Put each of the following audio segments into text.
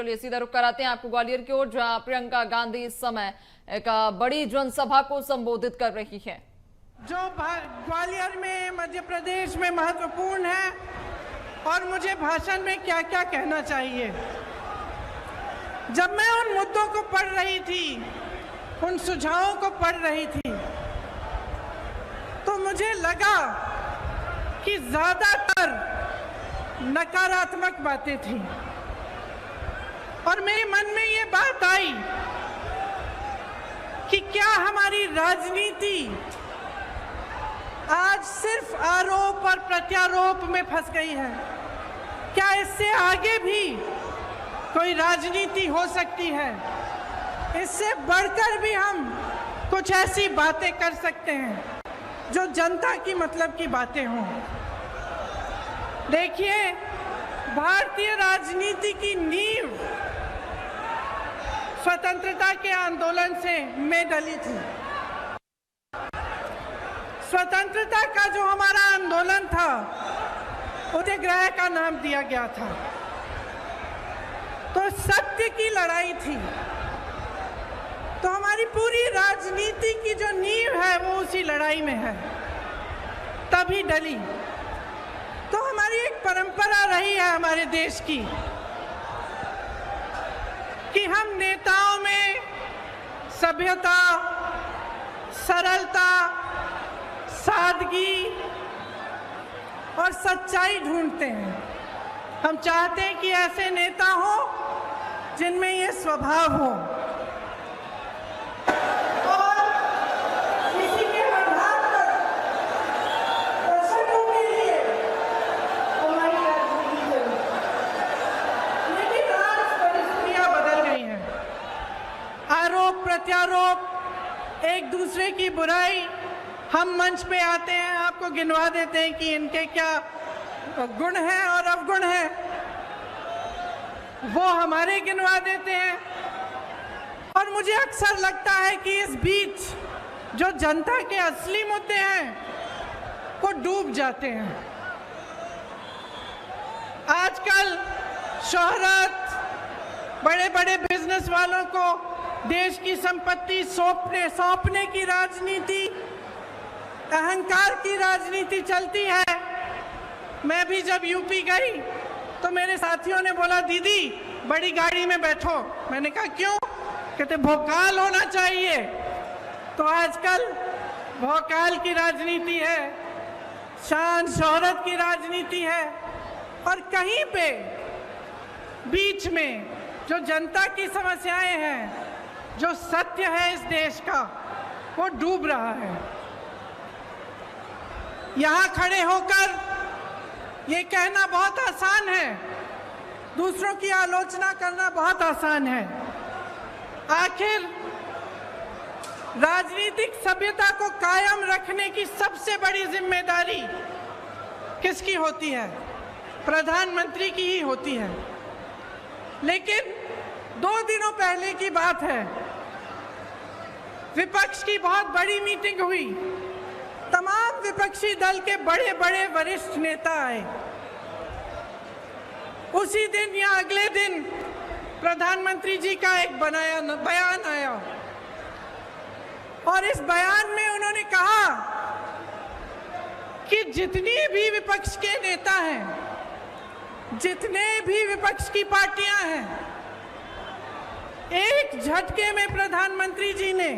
चलिए सीधा रुख कराते हैं आपको ग्वालियर की ओर, जहां प्रियंका गांधी इस समय एक बड़ी जनसभा को संबोधित कर रही है। जो ग्वालियर में, मध्य प्रदेश में महत्वपूर्ण है और मुझे भाषण में क्या क्या कहना चाहिए। जब मैं उन मुद्दों को पढ़ रही थी, उन सुझावों को पढ़ रही थी, तो मुझे लगा कि ज्यादातर नकारात्मक बातें थी और मेरे मन में ये बात आई कि क्या हमारी राजनीति आज सिर्फ आरोप और प्रत्यारोप में फंस गई है? क्या इससे आगे भी कोई राजनीति हो सकती है? इससे बढ़कर भी हम कुछ ऐसी बातें कर सकते हैं जो जनता की मतलब की बातें हों। देखिए, भारतीय राजनीति की नींव स्वतंत्रता के आंदोलन से में डली थी। स्वतंत्रता का जो हमारा आंदोलन था, सत्याग्रह का नाम दिया गया था। तो सत्य की लड़ाई थी। तो हमारी पूरी राजनीति की जो नींव है वो उसी लड़ाई में है, तभी डली। तो हमारी एक परंपरा रही है हमारे देश की कि हम नेताओं में सभ्यता, सरलता, सादगी और सच्चाई ढूंढते हैं। हम चाहते हैं कि ऐसे नेता हो जिनमें ये स्वभाव हो और किसी के आधार पर दर्शकों के लिए हमारी राजनीति चली। लेकिन आज परिस्थितियां बदल गई हैं। आरोप प्रत्यारोप, एक दूसरे की बुराई, हम मंच पे आते हैं, आपको गिनवा देते हैं कि इनके क्या गुण हैं और अवगुण हैं, वो हमारे गिनवा देते हैं। और मुझे अक्सर लगता है कि इस बीच जो जनता के असली मुद्दे हैं वो डूब जाते हैं। आजकल शोहरत, बड़े बड़े बिजनेस वालों को देश की संपत्ति सौंपने की राजनीति, अहंकार की राजनीति चलती है। मैं भी जब यूपी गई तो मेरे साथियों ने बोला, दीदी बड़ी गाड़ी में बैठो। मैंने कहा क्यों? कहते भोकाल होना चाहिए। तो आजकल भोकाल की राजनीति है, शान शोहरत की राजनीति है और कहीं पे बीच में जो जनता की समस्याएं हैं, जो सत्य है इस देश का, वो डूब रहा है। यहाँ खड़े होकर ये कहना बहुत आसान है, दूसरों की आलोचना करना बहुत आसान है। आखिर राजनीतिक सभ्यता को कायम रखने की सबसे बड़ी जिम्मेदारी किसकी होती है? प्रधानमंत्री की ही होती है। लेकिन 2 दिनों पहले की बात है, विपक्ष की बहुत बड़ी मीटिंग हुई। तमाम विपक्षी दल के बड़े बड़े वरिष्ठ नेता आए। उसी दिन या अगले दिन प्रधानमंत्री जी का एक बयान आया और इस बयान में उन्होंने कहा कि जितनी भी विपक्ष के नेता हैं, जितने भी विपक्ष की पार्टियां हैं, एक झटके में प्रधानमंत्री जी ने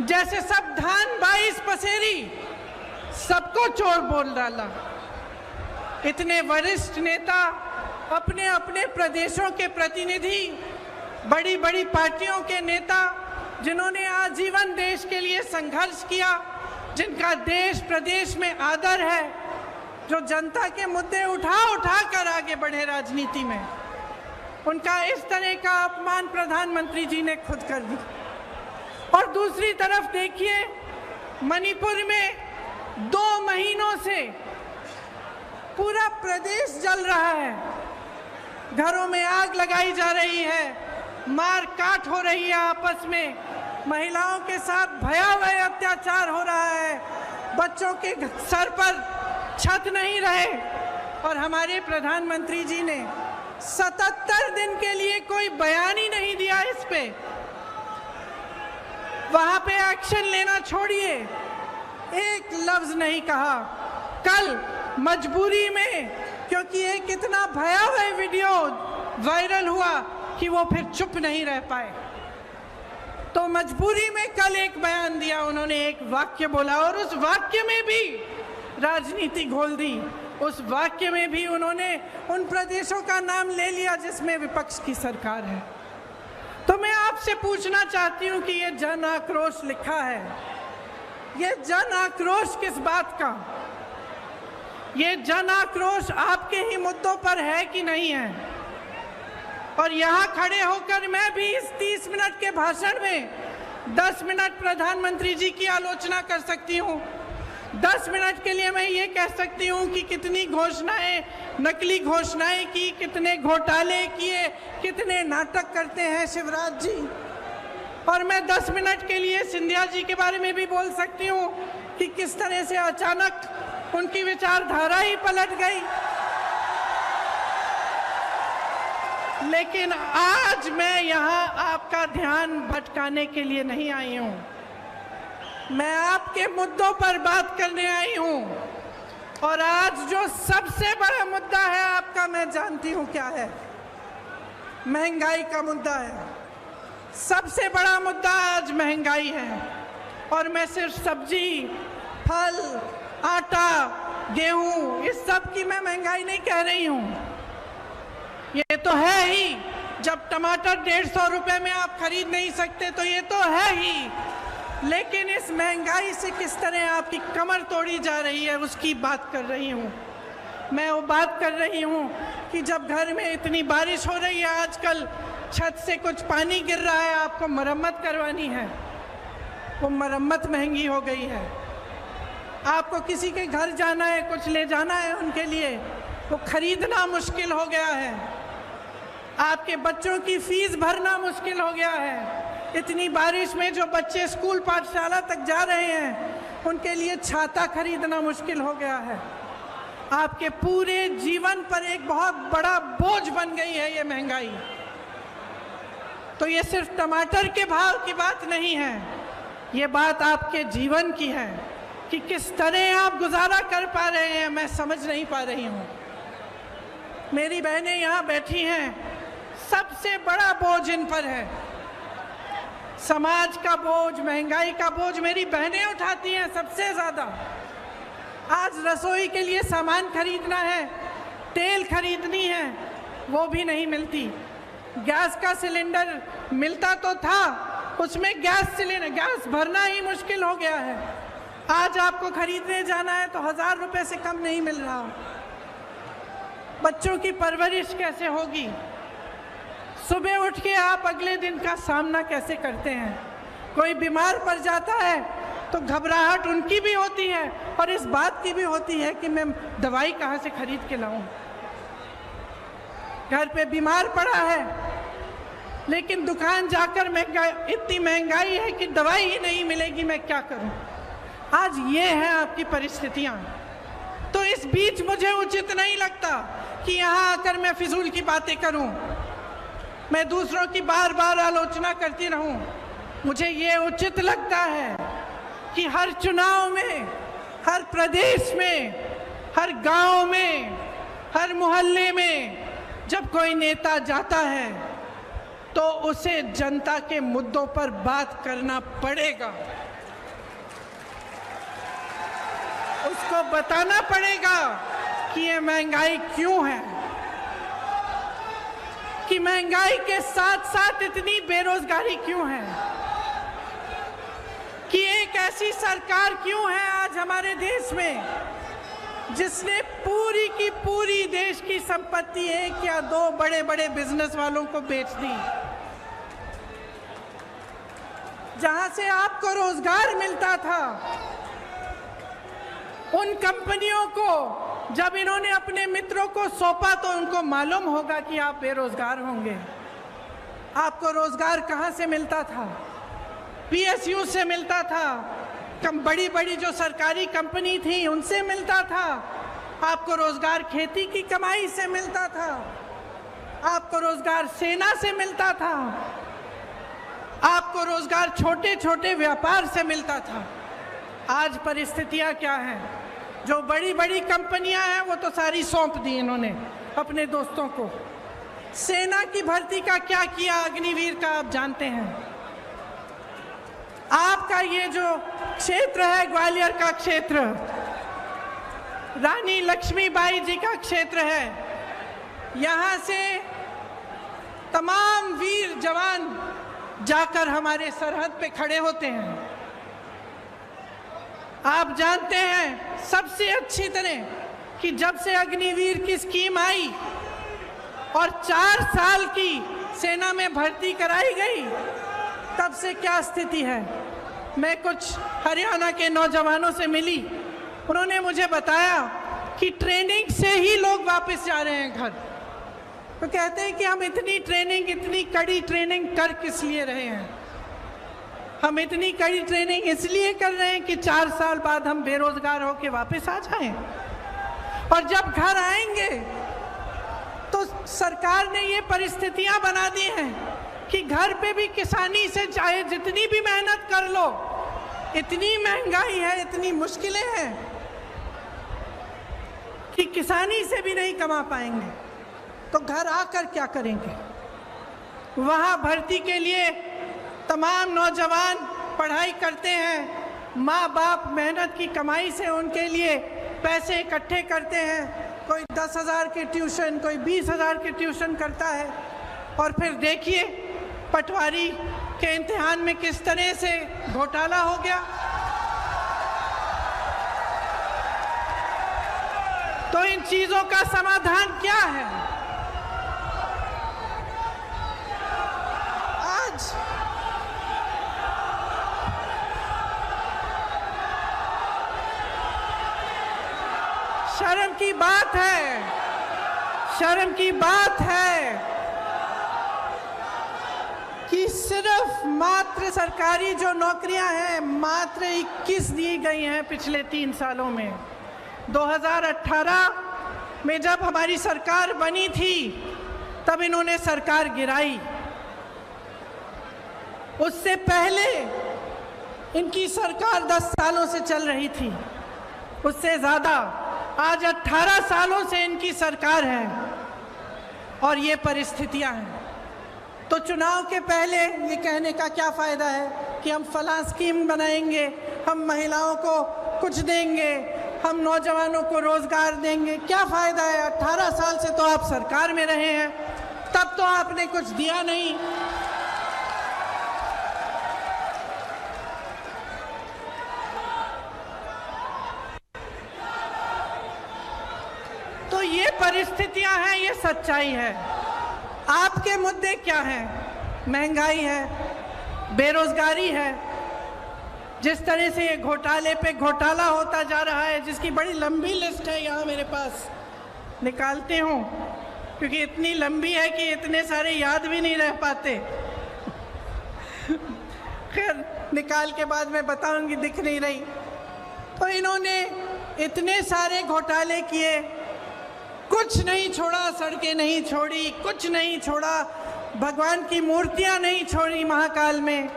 जैसे सब धान 22 पसेरी सबको चोर बोल डाला। इतने वरिष्ठ नेता, अपने अपने प्रदेशों के प्रतिनिधि, बड़ी बड़ी पार्टियों के नेता, जिन्होंने आजीवन देश के लिए संघर्ष किया, जिनका देश प्रदेश में आदर है, जो जनता के मुद्दे उठा कर आगे बढ़े राजनीति में, उनका इस तरह का अपमान प्रधानमंत्री जी ने खुद कर दिया। और दूसरी तरफ देखिए, मणिपुर में 2 महीनों से पूरा प्रदेश जल रहा है, घरों में आग लगाई जा रही है, मार काट हो रही है आपस में, महिलाओं के साथ भयावह अत्याचार हो रहा है, बच्चों के सर पर छत नहीं रहे। और हमारे प्रधानमंत्री जी ने 77 दिन के लिए कोई बयान ही नहीं दिया इस पे। वहां पे एक्शन लेना छोड़िए, एक लफ्ज नहीं कहा। कल मजबूरी में, क्योंकि एक इतना भयावह वीडियो वायरल हुआ कि वो फिर चुप नहीं रह पाए, तो मजबूरी में कल एक बयान दिया उन्होंने, एक वाक्य बोला और उस वाक्य में भी राजनीति घोल दी। उस वाक्य में भी उन्होंने उन प्रदेशों का नाम ले लिया जिसमें विपक्ष की सरकार है। तो मैं आपसे पूछना चाहती हूं कि ये जन आक्रोश लिखा है, ये जन आक्रोश किस बात का? ये जन आक्रोश आपके ही मुद्दों पर है कि नहीं है? और यहाँ खड़े होकर मैं भी इस 30 मिनट के भाषण में 10 मिनट प्रधानमंत्री जी की आलोचना कर सकती हूँ। 10 मिनट के लिए मैं ये कह सकती हूँ कि कितनी घोषणाएं, नकली घोषणाएं की, कितने घोटाले किए, कितने नाटक करते हैं शिवराज जी। और मैं 10 मिनट के लिए सिंधिया जी के बारे में भी बोल सकती हूँ कि किस तरह से अचानक उनकी विचारधारा ही पलट गई। लेकिन आज मैं यहाँ आपका ध्यान भटकाने के लिए नहीं आई हूँ, मैं आपके मुद्दों पर बात करने आई हूँ। और आज जो सबसे बड़ा मुद्दा है आपका, मैं जानती हूँ क्या है, महंगाई का मुद्दा है। सबसे बड़ा मुद्दा आज महंगाई है। और मैं सिर्फ सब्जी, फल, आटा, गेहूं, इस सब की मैं महंगाई नहीं कह रही हूँ। ये तो है ही, जब टमाटर 150 रुपए में आप खरीद नहीं सकते तो ये तो है ही। लेकिन इस महंगाई से किस तरह आपकी कमर तोड़ी जा रही है उसकी बात कर रही हूँ। मैं वो बात कर रही हूँ कि जब घर में इतनी बारिश हो रही है, आजकल छत से कुछ पानी गिर रहा है, आपको मरम्मत करवानी है, वो मरम्मत महंगी हो गई है। आपको किसी के घर जाना है, कुछ ले जाना है उनके लिए, वो खरीदना मुश्किल हो गया है। आपके बच्चों की फीस भरना मुश्किल हो गया है। इतनी बारिश में जो बच्चे स्कूल पाठशाला तक जा रहे हैं उनके लिए छाता खरीदना मुश्किल हो गया है। आपके पूरे जीवन पर एक बहुत बड़ा बोझ बन गई है ये महंगाई। तो ये सिर्फ टमाटर के भाव की बात नहीं है, ये बात आपके जीवन की है कि किस तरह आप गुजारा कर पा रहे हैं, मैं समझ नहीं पा रही हूँ। मेरी बहनें यहाँ बैठी हैं, सबसे बड़ा बोझ इन पर है। समाज का बोझ, महंगाई का बोझ मेरी बहनें उठाती हैं सबसे ज़्यादा। आज रसोई के लिए सामान खरीदना है, तेल खरीदनी है, वो भी नहीं मिलती। गैस का सिलेंडर मिलता तो था, उसमें गैस भरना ही मुश्किल हो गया है। आज आपको खरीदने जाना है तो 1000 रुपये से कम नहीं मिल रहा। बच्चों की परवरिश कैसे होगी? सुबह उठ के आप अगले दिन का सामना कैसे करते हैं? कोई बीमार पड़ जाता है तो घबराहट उनकी भी होती है और इस बात की भी होती है कि मैं दवाई कहाँ से खरीद के लाऊं। घर पे बीमार पड़ा है लेकिन दुकान जाकर इतनी महंगाई है कि दवाई ही नहीं मिलेगी, मैं क्या करूं? आज ये है आपकी परिस्थितियां। तो इस बीच मुझे उचित नहीं लगता कि यहाँ आकर मैं फिजूल की बातें करूं, मैं दूसरों की बार बार आलोचना करती रहूं। मुझे ये उचित लगता है कि हर चुनाव में, हर प्रदेश में, हर गांव में, हर मोहल्ले में जब कोई नेता जाता है तो उसे जनता के मुद्दों पर बात करना पड़ेगा। उसको बताना पड़ेगा कि ये महंगाई क्यों है, कि महंगाई के साथ साथ इतनी बेरोजगारी क्यों है, कि एक ऐसी सरकार क्यों है आज हमारे देश में जिसने पूरी की पूरी देश की संपत्ति 1 या 2 बड़े बड़े बिजनेस वालों को बेच दी। जहां से आपको रोजगार मिलता था, उन कंपनियों को जब इन्होंने अपने मित्रों को सौंपा तो उनको मालूम होगा कि आप बेरोजगार होंगे। आपको रोजगार कहां से मिलता था? पीएसयू से मिलता था, बड़ी बड़ी जो सरकारी कंपनी थी उनसे मिलता था। आपको रोजगार खेती की कमाई से मिलता था। आपको रोजगार सेना से मिलता था, आपको रोजगार छोटे छोटे व्यापार से मिलता था। आज परिस्थितियां क्या हैं? जो बड़ी बड़ी कंपनियां हैं वो तो सारी सौंप दी इन्होंने अपने दोस्तों को। सेना की भर्ती का क्या किया अग्निवीर का आप जानते हैं। आपका ये जो क्षेत्र है ग्वालियर का क्षेत्र, रानी लक्ष्मीबाई जी का क्षेत्र है, यहाँ से तमाम वीर जवान जाकर हमारे सरहद पे खड़े होते हैं। आप जानते हैं सबसे अच्छी तरह कि जब से अग्निवीर की स्कीम आई और 4 साल की सेना में भर्ती कराई गई, तब से क्या स्थिति है। मैं कुछ हरियाणा के नौजवानों से मिली, उन्होंने मुझे बताया कि ट्रेनिंग से ही लोग वापस जा रहे हैं घर। तो कहते हैं कि हम इतनी ट्रेनिंग, इतनी कड़ी ट्रेनिंग कर किस लिए रहे हैं। हम इतनी कड़ी ट्रेनिंग इसलिए कर रहे हैं कि 4 साल बाद हम बेरोजगार होकर वापस आ जाएं, और जब घर आएंगे तो सरकार ने ये परिस्थितियां बना दी हैं कि घर पे भी किसानी से चाहे जितनी भी मेहनत कर लो, इतनी महंगाई है, इतनी मुश्किलें हैं कि किसानी से भी नहीं कमा पाएंगे। तो घर आकर क्या करेंगे? वहाँ भर्ती के लिए तमाम नौजवान पढ़ाई करते हैं, माँ बाप मेहनत की कमाई से उनके लिए पैसे इकट्ठे करते हैं। कोई 10,000 के ट्यूशन, कोई 20,000 के ट्यूशन करता है, और फिर देखिए पटवारी के इम्तिहान में किस तरह से घोटाला हो गया। तो इन चीजों का समाधान क्या है? आज शर्म की बात है, शर्म की बात है कि सिर्फ मात्र सरकारी जो नौकरियां हैं मात्र 21 दी गई हैं पिछले 3 सालों में। 2018 में जब हमारी सरकार बनी थी तब इन्होंने सरकार गिराई। उससे पहले इनकी सरकार 10 सालों से चल रही थी, उससे ज़्यादा। आज 18 सालों से इनकी सरकार है और ये परिस्थितियां हैं। तो चुनाव के पहले ये कहने का क्या फ़ायदा है कि हम फलां स्कीम बनाएंगे, हम महिलाओं को कुछ देंगे, हम नौजवानों को रोज़गार देंगे। क्या फ़ायदा है? 18 साल से तो आप सरकार में रहे हैं, तब तो आपने कुछ दिया नहीं। तो ये परिस्थितियां हैं, ये सच्चाई है। आपके मुद्दे क्या हैं? महंगाई है, बेरोजगारी है। जिस तरह से ये घोटाले पे घोटाला होता जा रहा है, जिसकी बड़ी लंबी लिस्ट है, यहाँ मेरे पास निकालते हूँ क्योंकि इतनी लंबी है कि इतने सारे याद भी नहीं रह पाते। खैर निकाल के बाद मैं बताऊंगी, दिख नहीं रही। तो इन्होंने इतने सारे घोटाले किए, कुछ नहीं छोड़ा, सड़कें नहीं छोड़ी, कुछ नहीं छोड़ा, भगवान की मूर्तियां नहीं छोड़ी महाकाल में।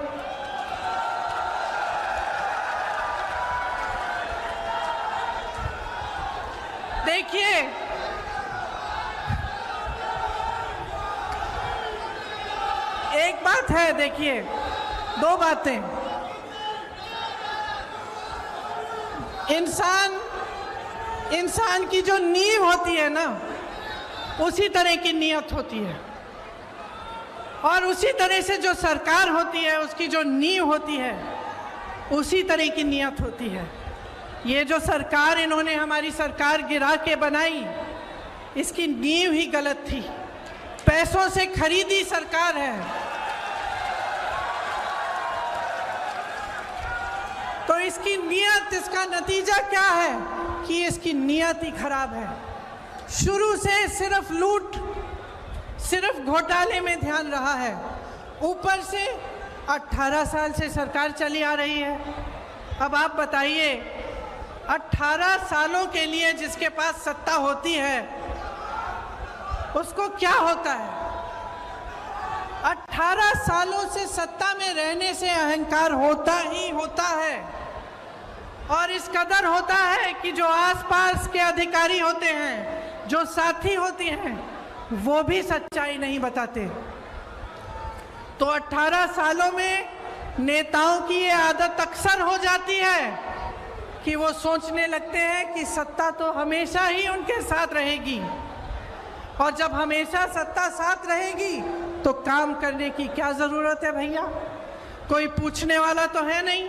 देखिए एक बात है, देखिए 2 बातें। इंसान की जो नींव होती है ना, उसी तरह की नीयत होती है, और उसी तरह से जो सरकार होती है उसकी जो नींव होती है उसी तरह की नीयत होती है। ये जो सरकार इन्होंने हमारी सरकार गिरा के बनाई, इसकी नींव ही गलत थी। पैसों से खरीदी सरकार है। तो इसकी नीयत, इसका नतीजा क्या है कि इसकी नीयत ही खराब है। शुरू से सिर्फ लूट, सिर्फ घोटाले में ध्यान रहा है। ऊपर से 18 साल से सरकार चली आ रही है। अब आप बताइए, 18 सालों के लिए जिसके पास सत्ता होती है उसको क्या होता है? 18 सालों से सत्ता में रहने से अहंकार होता ही होता है, और इस कदर होता है कि जो आसपास के अधिकारी होते हैं, जो साथी होते हैं, वो भी सच्चाई नहीं बताते। तो 18 सालों में नेताओं की ये आदत अक्सर हो जाती है कि वो सोचने लगते हैं कि सत्ता तो हमेशा ही उनके साथ रहेगी, और जब हमेशा सत्ता साथ रहेगी तो काम करने की क्या जरूरत है भैया? कोई पूछने वाला तो है नहीं।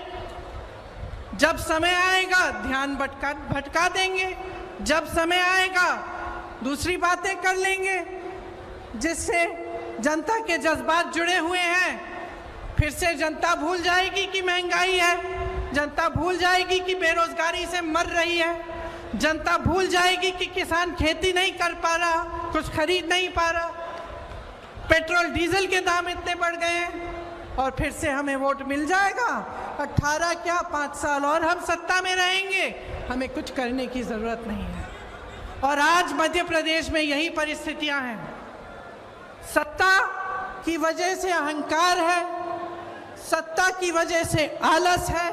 जब समय आएगा ध्यान भटका देंगे, जब समय आएगा दूसरी बातें कर लेंगे जिससे जनता के जज्बात जुड़े हुए हैं। फिर से जनता भूल जाएगी कि महंगाई है, जनता भूल जाएगी कि बेरोजगारी से मर रही है, जनता भूल जाएगी कि किसान खेती नहीं कर पा रहा, कुछ खरीद नहीं पा रहा, पेट्रोल डीजल के दाम इतने बढ़ गए हैं, और फिर से हमें वोट मिल जाएगा। 18 क्या 5 साल और हम सत्ता में रहेंगे, हमें कुछ करने की जरूरत नहीं है। और आज मध्य प्रदेश में यही परिस्थितियां हैं। सत्ता की वजह से अहंकार है, सत्ता की वजह से आलस है,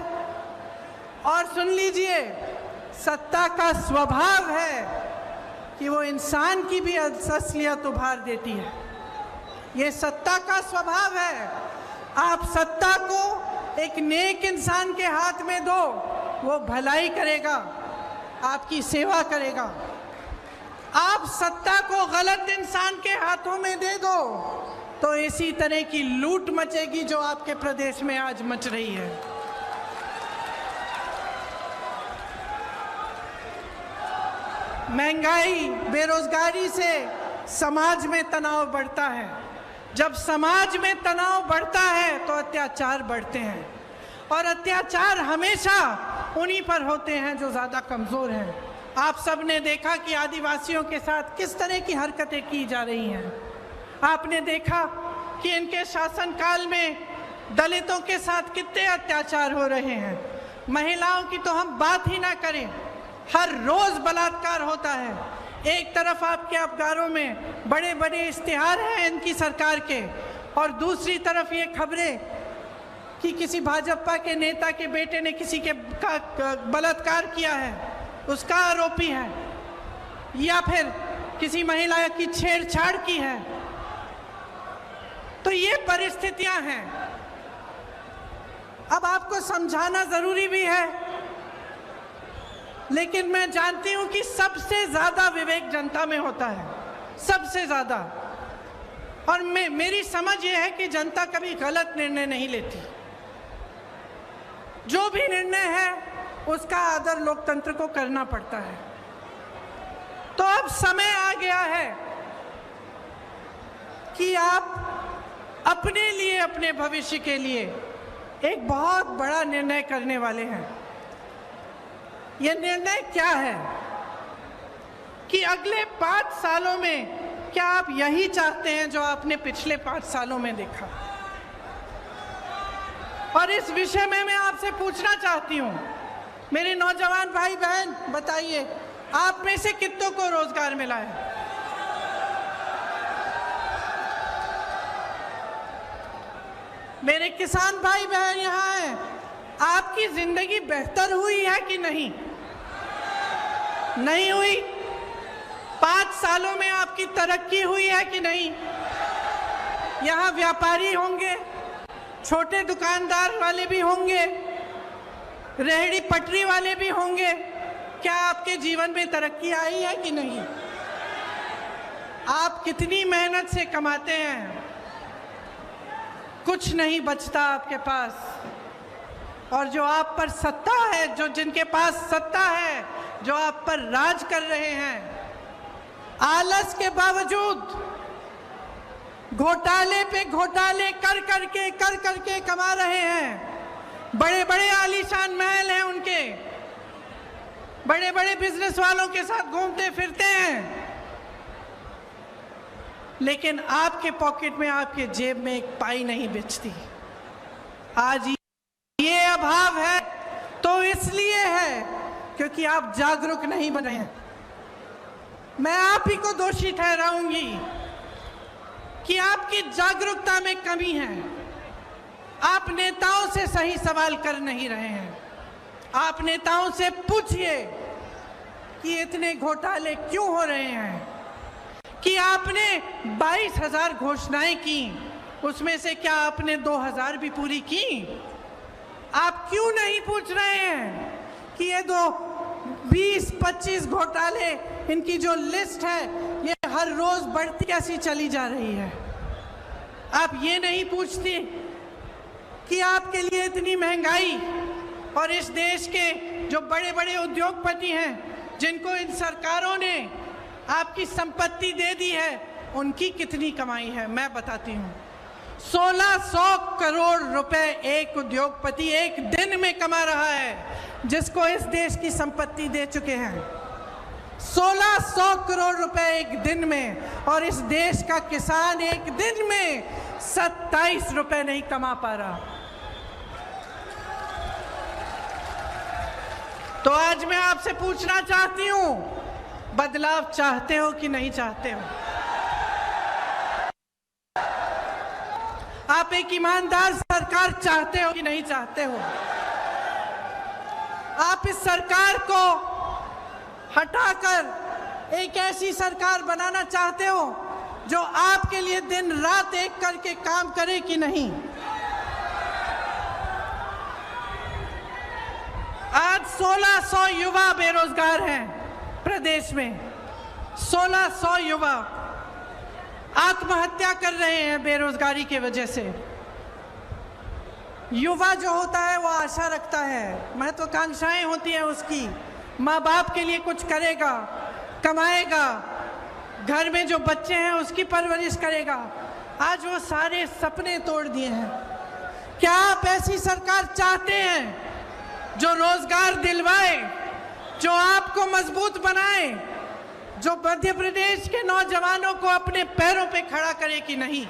और सुन लीजिए, सत्ता का स्वभाव है कि वो इंसान की भी असलियत उभार देती है। ये सत्ता का स्वभाव है। आप सत्ता को एक नेक इंसान के हाथ में दो, वो भलाई करेगा, आपकी सेवा करेगा। आप सत्ता को गलत इंसान के हाथों में दे दो तो इसी तरह की लूट मचेगी जो आपके प्रदेश में आज मच रही है। महंगाई, बेरोजगारी से समाज में तनाव बढ़ता है। जब समाज में तनाव बढ़ता है तो अत्याचार बढ़ते हैं, और अत्याचार हमेशा उन्हीं पर होते हैं जो ज़्यादा कमज़ोर हैं। आप सब ने देखा कि आदिवासियों के साथ किस तरह की हरकतें की जा रही हैं। आपने देखा कि इनके शासनकाल में दलितों के साथ कितने अत्याचार हो रहे हैं। महिलाओं की तो हम बात ही ना करें, हर रोज बलात्कार होता है। एक तरफ आपके अखबारों में बड़े बड़े इश्तिहार हैं इनकी सरकार के, और दूसरी तरफ ये खबरें कि किसी भाजपा के नेता के बेटे ने किसी के बलात्कार किया है, उसका आरोपी है, या फिर किसी महिला की छेड़छाड़ की है। तो ये परिस्थितियां हैं। अब आपको समझाना जरूरी भी है, लेकिन मैं जानती हूं कि सबसे ज्यादा विवेक जनता में होता है, सबसे ज्यादा। और मेरी समझ ये है कि जनता कभी गलत निर्णय नहीं लेती। जो भी निर्णय है उसका आदर लोकतंत्र को करना पड़ता है। तो अब समय आ गया है कि आप अपने लिए, अपने भविष्य के लिए एक बहुत बड़ा निर्णय करने वाले हैं। यह निर्णय क्या है कि अगले 5 सालों में क्या आप यही चाहते हैं जो आपने पिछले 5 सालों में देखा? और इस विषय में मैं आपसे पूछना चाहती हूं, मेरे नौजवान भाई बहन, बताइए आप में से कितनों को रोजगार मिला है? मेरे किसान भाई बहन यहाँ हैं, आपकी जिंदगी बेहतर हुई है कि नहीं? नहीं हुई? 5 सालों में आपकी तरक्की हुई है कि नहीं? यहाँ व्यापारी होंगे, छोटे दुकानदार वाले भी होंगे, रेहड़ी पटरी वाले भी होंगे, क्या आपके जीवन में तरक्की आई है कि नहीं? आप कितनी मेहनत से कमाते हैं, कुछ नहीं बचता आपके पास। और जो आप पर सत्ता है, जो जिनके पास सत्ता है, जो आप पर राज कर रहे हैं, आलस के बावजूद घोटाले पे घोटाले कर करके कमा रहे हैं। बड़े बड़े आलीशान महल हैं उनके, बड़े बड़े बिजनेस वालों के साथ घूमते फिरते हैं, लेकिन आपके पॉकेट में, आपके जेब में एक पाई नहीं बचती। आज ये अभाव है तो इसलिए है क्योंकि आप जागरूक नहीं बने हैं। मैं आप ही को दोषी ठहराऊंगी कि आपकी जागरूकता में कमी है। आप नेताओं से सही सवाल कर नहीं रहे हैं। आप नेताओं से पूछिए कि इतने घोटाले क्यों हो रहे हैं, कि आपने 22,000 घोषणाएं की, उसमें से क्या आपने 2,000 भी पूरी की? आप क्यों नहीं पूछ रहे हैं कि ये 20-25 घोटाले, इनकी जो लिस्ट है ये हर रोज बढ़ती कैसी चली जा रही है? आप ये नहीं पूछते कि आपके लिए इतनी महंगाई और इस देश के जो बड़े बड़े उद्योगपति हैं, जिनको इन सरकारों ने आपकी संपत्ति दे दी है, उनकी कितनी कमाई है? मैं बताती हूँ। 1600 करोड़ रुपए एक उद्योगपति एक दिन में कमा रहा है, जिसको इस देश की संपत्ति दे चुके हैं। 1600 करोड़ रुपए एक दिन में, और इस देश का किसान एक दिन में 27 रुपए नहीं कमा पा रहा। तो आज मैं आपसे पूछना चाहती हूं, बदलाव चाहते हो कि नहीं चाहते हो? आप एक ईमानदार सरकार चाहते हो कि नहीं चाहते हो? आप इस सरकार को हटाकर एक ऐसी सरकार बनाना चाहते हो जो आपके लिए दिन रात एक करके काम करे कि नहीं? आज 1600 युवा बेरोजगार हैं प्रदेश में। 1600 युवा आत्महत्या कर रहे हैं बेरोजगारी की वजह से। युवा जो होता है वो आशा रखता है, महत्वाकांक्षाएं होती है उसकी, माँ बाप के लिए कुछ करेगा, कमाएगा, घर में जो बच्चे हैं उसकी परवरिश करेगा। आज वो सारे सपने तोड़ दिए हैं। क्या आप ऐसी सरकार चाहते हैं जो रोजगार दिलवाए, जो आपको मजबूत बनाए, जो मध्य प्रदेश के नौजवानों को अपने पैरों पे खड़ा करे कि नहीं?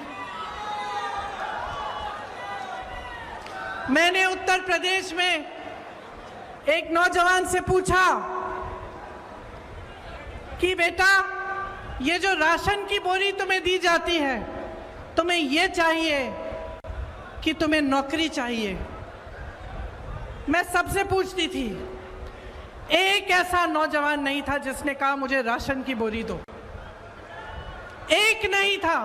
मैंने उत्तर प्रदेश में एक नौजवान से पूछा कि बेटा, ये जो राशन की बोरी तुम्हें दी जाती है, तुम्हें ये चाहिए कि तुम्हें नौकरी चाहिए? मैं सबसे पूछती थी, एक ऐसा नौजवान नहीं था जिसने कहा मुझे राशन की बोरी दो। एक नहीं था।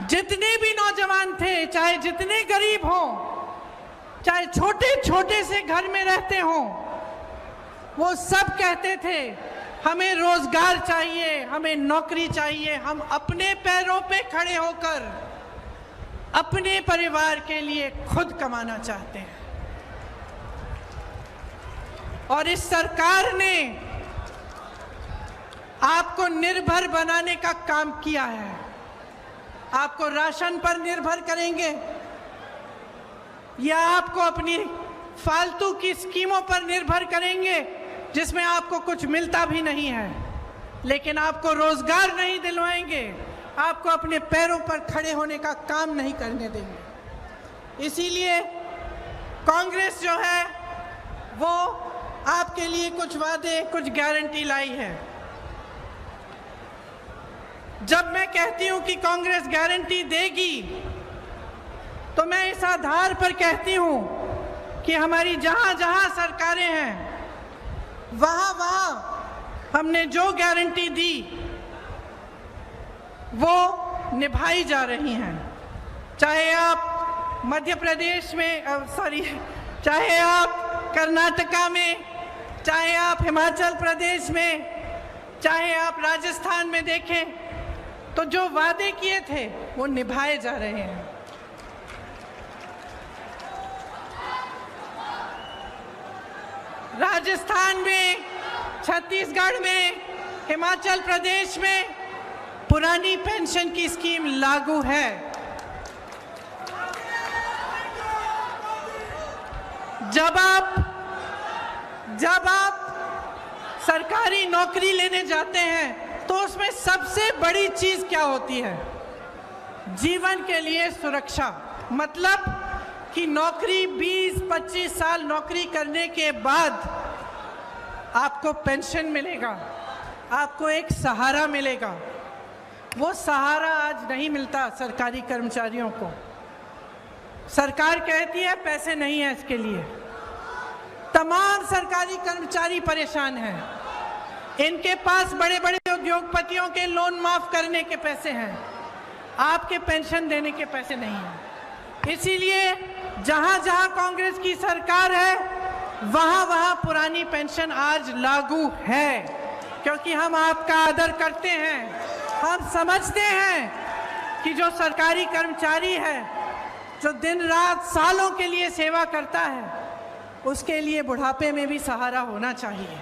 जितने भी नौजवान थे, चाहे जितने गरीब हों, चाहे छोटे छोटे से घर में रहते हों, वो सब कहते थे हमें रोजगार चाहिए, हमें नौकरी चाहिए, हम अपने पैरों पे खड़े होकर अपने परिवार के लिए खुद कमाना चाहते हैं। और इस सरकार ने आपको निर्भर बनाने का काम किया है। आपको राशन पर निर्भर करेंगे या आपको अपनी फालतू की स्कीमों पर निर्भर करेंगे जिसमें आपको कुछ मिलता भी नहीं है, लेकिन आपको रोजगार नहीं दिलवाएंगे, आपको अपने पैरों पर खड़े होने का काम नहीं करने देंगे। इसीलिए कांग्रेस जो है वो आपके लिए कुछ वादे, कुछ गारंटी लाई है। जब मैं कहती हूं कि कांग्रेस गारंटी देगी, तो मैं इस आधार पर कहती हूं कि हमारी जहां जहां सरकारें हैं, वहां वहां हमने जो गारंटी दी वो निभाई जा रही हैं। चाहे आप मध्य प्रदेश में, चाहे आप कर्नाटका में, चाहे आप हिमाचल प्रदेश में, चाहे आप राजस्थान में देखें, तो जो वादे किए थे वो निभाए जा रहे हैं। राजस्थान में, छत्तीसगढ़ में, हिमाचल प्रदेश में पुरानी पेंशन की स्कीम लागू है। जब आप सरकारी नौकरी लेने जाते हैं तो उसमें सबसे बड़ी चीज क्या होती है? जीवन के लिए सुरक्षा। मतलब कि नौकरी 20-25 साल नौकरी करने के बाद आपको पेंशन मिलेगा, आपको एक सहारा मिलेगा। वो सहारा आज नहीं मिलता सरकारी कर्मचारियों को। सरकार कहती है पैसे नहीं है इसके लिए। तमाम सरकारी कर्मचारी परेशान हैं। इनके पास बड़े बड़े उद्योगपतियों के लोन माफ करने के पैसे हैं, आपके पेंशन देने के पैसे नहीं हैं। इसीलिए जहां जहां कांग्रेस की सरकार है वहां वहां पुरानी पेंशन आज लागू है, क्योंकि हम आपका आदर करते हैं। हम समझते हैं कि जो सरकारी कर्मचारी है, जो दिन रात सालों के लिए सेवा करता है, उसके लिए बुढ़ापे में भी सहारा होना चाहिए।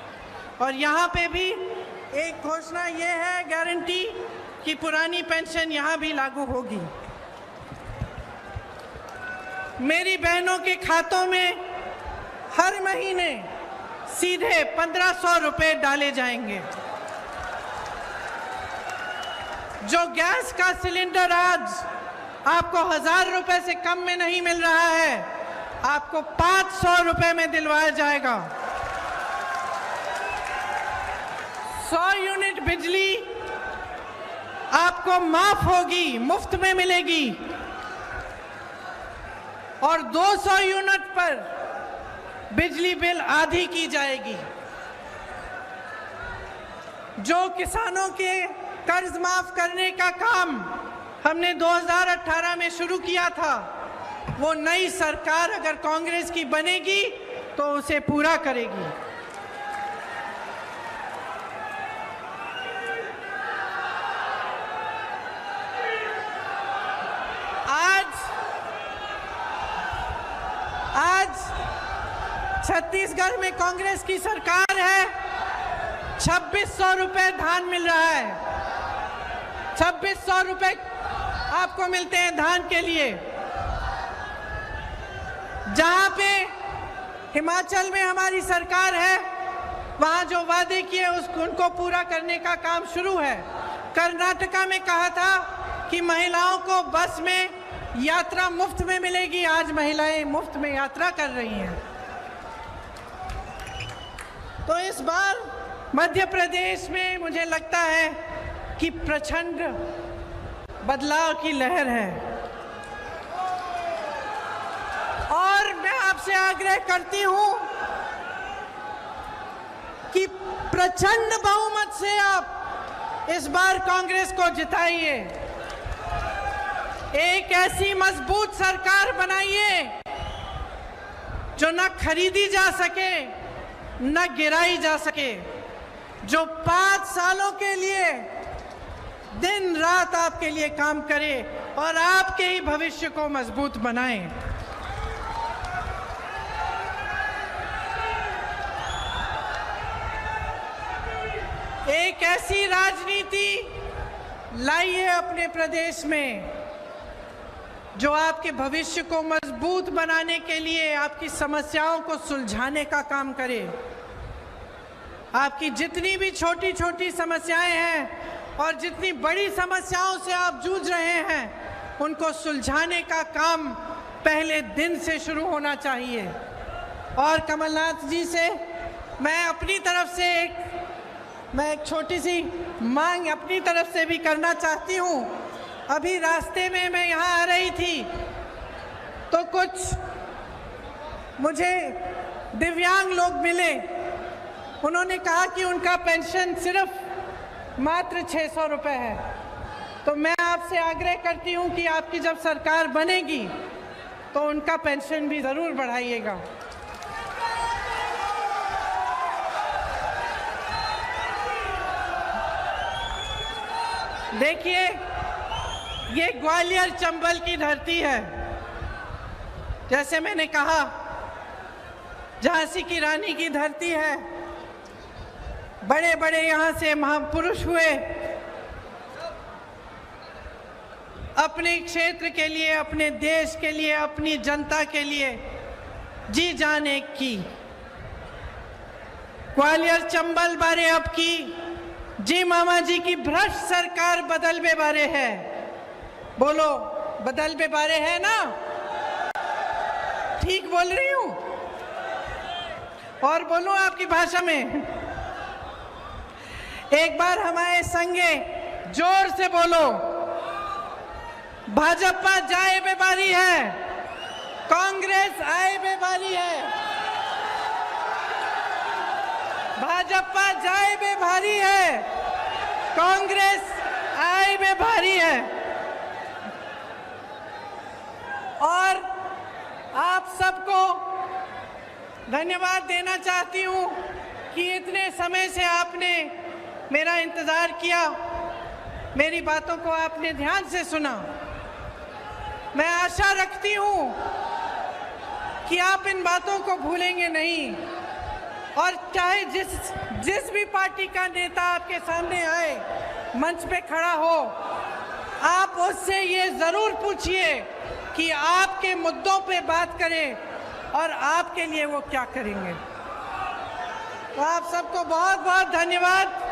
और यहाँ पे भी एक घोषणा ये है, गारंटी, कि पुरानी पेंशन यहाँ भी लागू होगी। मेरी बहनों के खातों में हर महीने सीधे 1500 रुपए डाले जाएंगे। जो गैस का सिलेंडर आज आपको 1000 रुपए से कम में नहीं मिल रहा है, आपको 500 रुपए में दिलवाया जाएगा। 100 यूनिट बिजली आपको माफ होगी, मुफ्त में मिलेगी। और 200 यूनिट पर बिजली बिल आधी की जाएगी। जो किसानों के कर्ज माफ करने का काम हमने 2018 में शुरू किया था, वो नई सरकार अगर कांग्रेस की बनेगी तो उसे पूरा करेगी। आज छत्तीसगढ़ में कांग्रेस की सरकार है, 2600 रुपए धान मिल रहा है। 2600 रुपए आपको मिलते हैं धान के लिए। जहां पे हिमाचल में हमारी सरकार है, वहां जो वादे किए उनको पूरा करने का काम शुरू है। कर्नाटका में कहा था कि महिलाओं को बस में यात्रा मुफ्त में मिलेगी, आज महिलाएं मुफ्त में यात्रा कर रही हैं। तो इस बार मध्य प्रदेश में मुझे लगता है कि प्रचंड बदलाव की लहर है। और मैं आपसे आग्रह करती हूं कि प्रचंड बहुमत से आप इस बार कांग्रेस को जिताइए। एक ऐसी मजबूत सरकार बनाइए जो न खरीदी जा सके न गिराई जा सके, जो 5 सालों के लिए दिन रात आपके लिए काम करे और आपके ही भविष्य को मजबूत बनाए। एक ऐसी राजनीति लाइए अपने प्रदेश में जो आपके भविष्य को मजबूत बनाने के लिए आपकी समस्याओं को सुलझाने का काम करे। आपकी जितनी भी छोटी छोटी समस्याएं हैं और जितनी बड़ी समस्याओं से आप जूझ रहे हैं, उनको सुलझाने का काम पहले दिन से शुरू होना चाहिए। और कमलनाथ जी से मैं अपनी तरफ से एक छोटी सी मांग अपनी तरफ से भी करना चाहती हूँ। अभी रास्ते में मैं यहाँ आ रही थी तो कुछ मुझे दिव्यांग लोग मिले। उन्होंने कहा कि उनका पेंशन सिर्फ मात्र 600 रुपए है। तो मैं आपसे आग्रह करती हूँ कि आपकी जब सरकार बनेगी तो उनका पेंशन भी ज़रूर बढ़ाइएगा। देखिए, ये ग्वालियर चंबल की धरती है। जैसे मैंने कहा, झांसी की रानी की धरती है। बड़े बड़े यहाँ से महापुरुष हुए, अपने क्षेत्र के लिए, अपने देश के लिए, अपनी जनता के लिए जी जान एक की। ग्वालियर चंबल बारे अब की जी मामा जी की भ्रष्ट सरकार बदलबे बारे है। बोलो, बदलबे बारे है ना? ठीक बोल रही हूं? और बोलूं आपकी भाषा में, एक बार हमारे संगे जोर से बोलो, भाजपा जाए बेबारी है, कांग्रेस आए बेबारी है, भाजपा जाए बेभारी है, कांग्रेस आए बेभारी है। और आप सबको धन्यवाद देना चाहती हूं कि इतने समय से आपने मेरा इंतजार किया, मेरी बातों को आपने ध्यान से सुना। मैं आशा रखती हूं कि आप इन बातों को भूलेंगे नहीं, और चाहे जिस भी पार्टी का नेता आपके सामने आए, मंच पे खड़ा हो, आप उससे ये जरूर पूछिए कि आपके मुद्दों पे बात करें और आपके लिए वो क्या करेंगे। तो आप सबको बहुत बहुत धन्यवाद।